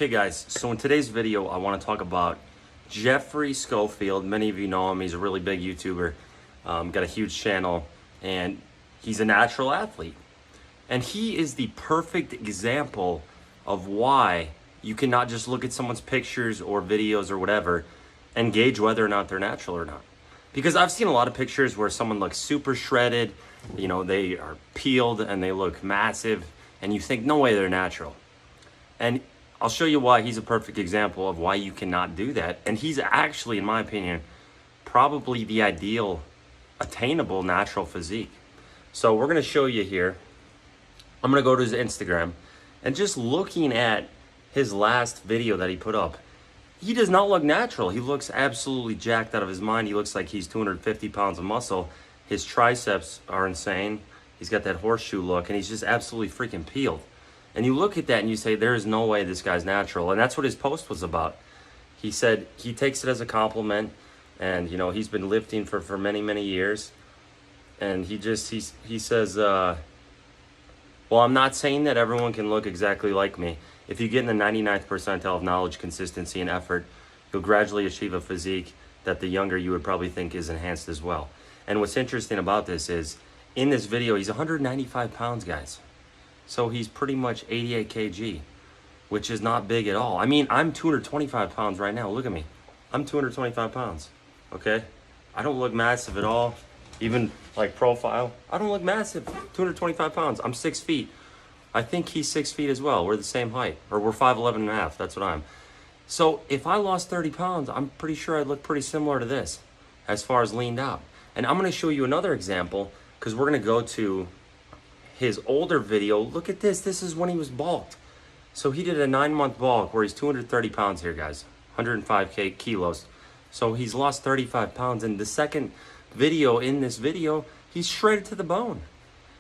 Okay guys, so in today's video I want to talk about Geoffrey Schofield. Many of you know him. He's a really big YouTuber, got a huge channel, and he's a natural athlete. And he is the perfect example of why you cannot just look at someone's pictures or videos or whatever and gauge whether or not they're natural or not. Because I've seen a lot of pictures where someone looks super shredded, you know, they are peeled and they look massive, and you think, no way they're natural. And I'll show you why he's a perfect example of why you cannot do that. And he's actually, in my opinion, probably the ideal, attainable natural physique. So we're gonna show you here. I'm gonna go to his Instagram, and just looking at his last video that he put up, he does not look natural. He looks absolutely jacked out of his mind. He looks like he's 250 pounds of muscle. His triceps are insane. He's got that horseshoe look, and he's just absolutely freaking peeled. And you look at that and you say, there is no way this guy's natural. And that's what his post was about. He said he takes it as a compliment, and you know, he's been lifting for many, many years. And he says, well, I'm not saying that everyone can look exactly like me. If you get in the 99th percentile of knowledge, consistency, and effort, you'll gradually achieve a physique that the younger you would probably think is enhanced as well. And what's interesting about this is, in this video, he's 195 pounds, guys. So he's pretty much 88 kg, which is not big at all. I mean, I'm 225 pounds right now. Look at me. I'm 225 pounds, okay? I don't look massive at all. Even like profile, I don't look massive. 225 pounds. I'm 6 feet. I think he's 6 feet as well. We're the same height, or we're 5'11 and a half. That's what I'm. So if I lost 30 pounds, I'm pretty sure I'd look pretty similar to this as far as leaned out. And I'm going to show you another example, because we're going to go to his older video. Look at this. This is when he was bulked. So he did a 9-month bulk where he's 230 pounds here, guys. 105 kilos. So he's lost 35 pounds. And the second video in this video, he's shredded to the bone.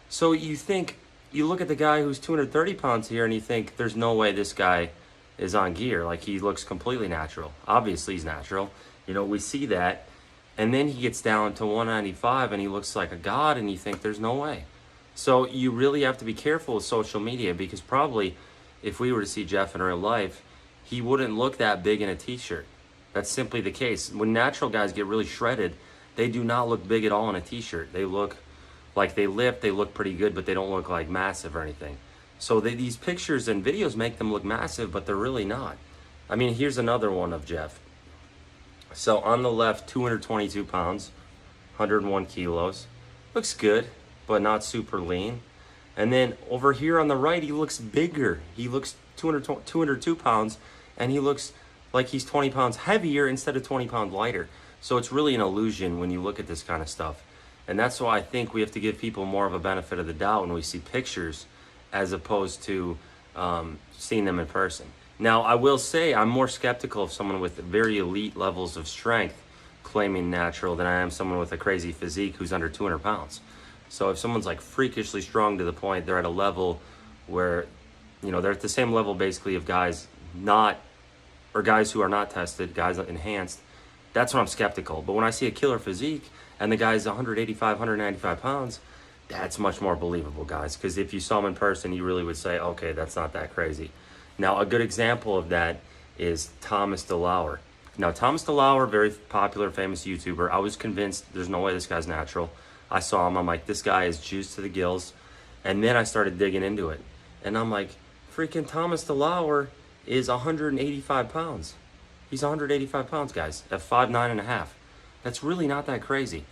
So you think, you look at the guy who's 230 pounds here and you think, there's no way this guy is on gear. Like, he looks completely natural. Obviously he's natural. You know, we see that. And then he gets down to 195 and he looks like a god, and you think there's no way. So you really have to be careful with social media, because probably if we were to see Jeff in real life, he wouldn't look that big in a t-shirt. That's simply the case. When natural guys get really shredded, they do not look big at all in a t-shirt. They look like they lift, they look pretty good, but they don't look like massive or anything. So these pictures and videos make them look massive, but they're really not. I mean, here's another one of Jeff. So on the left, 222 pounds, 101 kilos. Looks good, but not super lean. And then over here on the right, he looks bigger. He looks 202 pounds, and he looks like he's 20 pounds heavier instead of 20 pounds lighter. So it's really an illusion when you look at this kind of stuff. And that's why I think we have to give people more of a benefit of the doubt when we see pictures, as opposed to seeing them in person. Now, I will say I'm more skeptical of someone with very elite levels of strength claiming natural than I am someone with a crazy physique who's under 200 pounds. So if someone's like freakishly strong to the point they're at a level where, you know, they're at the same level basically of guys guys who are not tested, guys enhanced, that's when I'm skeptical. But when I see a killer physique and the guy's 185, 195 pounds, that's much more believable, guys. Because if you saw him in person, you really would say, okay, that's not that crazy. Now, a good example of that is Thomas DeLauer. Now, Thomas DeLauer, very popular, famous YouTuber. I was convinced there's no way this guy's natural. I saw him, I'm like, this guy is juiced to the gills. And then I started digging into it. And I'm like, freaking Thomas DeLauer is 185 pounds. He's 185 pounds, guys, at 5'9 and a half. That's really not that crazy.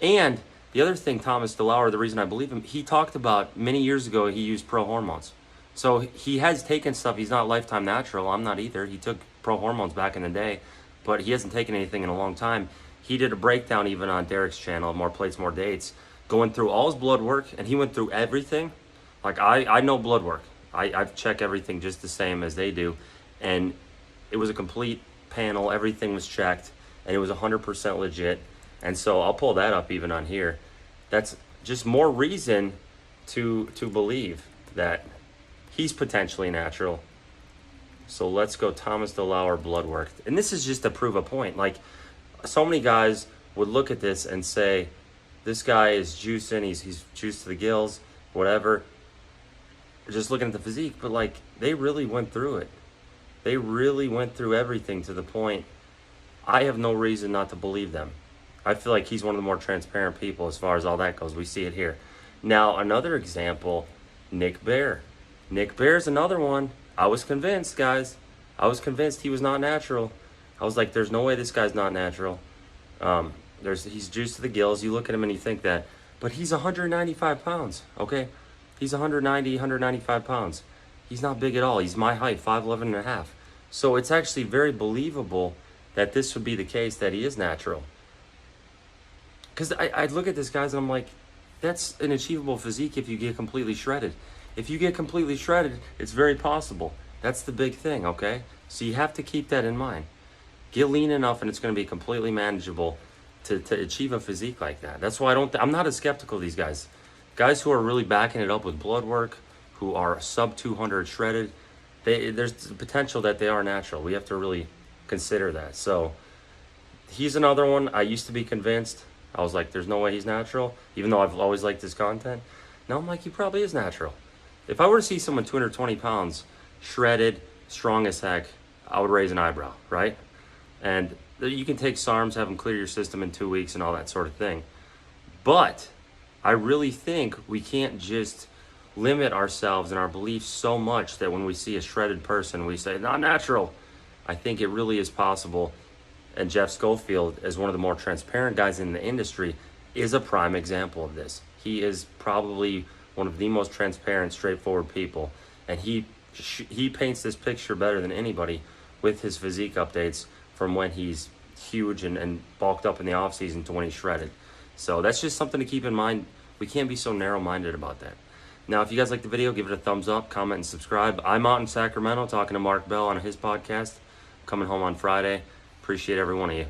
And the other thing, Thomas DeLauer, the reason I believe him, he talked about many years ago he used pro hormones. So he has taken stuff. He's not lifetime natural. I'm not either. He took pro hormones back in the day, but he hasn't taken anything in a long time. He did a breakdown even on Derek's channel, More Plates, More Dates, going through all his blood work, and he went through everything. Like, I know blood work. I've checked everything just the same as they do, and it was a complete panel. Everything was checked, and it was 100% legit. And so I'll pull that up even on here. That's just more reason to believe that he's potentially natural. So let's go Thomas DeLauer blood work. And this is just to prove a point. Like, so many guys would look at this and say, this guy is juicing, he's juiced to the gills, whatever. Just looking at the physique, but like, they really went through it. They really went through everything to the point I have no reason not to believe them. I feel like he's one of the more transparent people as far as all that goes. We see it here. Now, another example, Nick Bear. Nick Bear's another one. I was convinced, guys. I was convinced he was not natural. I was like, there's no way this guy's not natural. He's juiced to the gills. You look at him and you think that. But he's 195 pounds, okay? He's 190, 195 pounds. He's not big at all. He's my height, 5'11 and a half. So it's actually very believable that this would be the case, that he is natural. Because I look at this, guys, and I'm like, that's an achievable physique if you get completely shredded. If you get completely shredded, it's very possible. That's the big thing, okay? So you have to keep that in mind. Get lean enough and it's going to be completely manageable to achieve a physique like that. That's why I'm not as skeptical of these guys. Guys who are really backing it up with blood work, who are sub 200 shredded, there's the potential that they are natural. We have to really consider that. So he's another one. I used to be convinced. I was like, there's no way he's natural, even though I've always liked his content. Now I'm like, he probably is natural. If I were to see someone 220 pounds, shredded, strong as heck, I would raise an eyebrow, right? And you can take SARMs, have them clear your system in 2 weeks and all that sort of thing. But I really think we can't just limit ourselves and our beliefs so much that when we see a shredded person, we say, not natural. I think it really is possible. And Jeff Schofield, as one of the more transparent guys in the industry, is a prime example of this. He is probably one of the most transparent, straightforward people. And he paints this picture better than anybody with his physique updates from when he's huge and bulked up in the off season to when he's shredded. So that's just something to keep in mind. We can't be so narrow-minded about that. Now, if you guys like the video, give it a thumbs up, comment, and subscribe. I'm out in Sacramento talking to Mark Bell on his podcast. Coming home on Friday. Appreciate every one of you.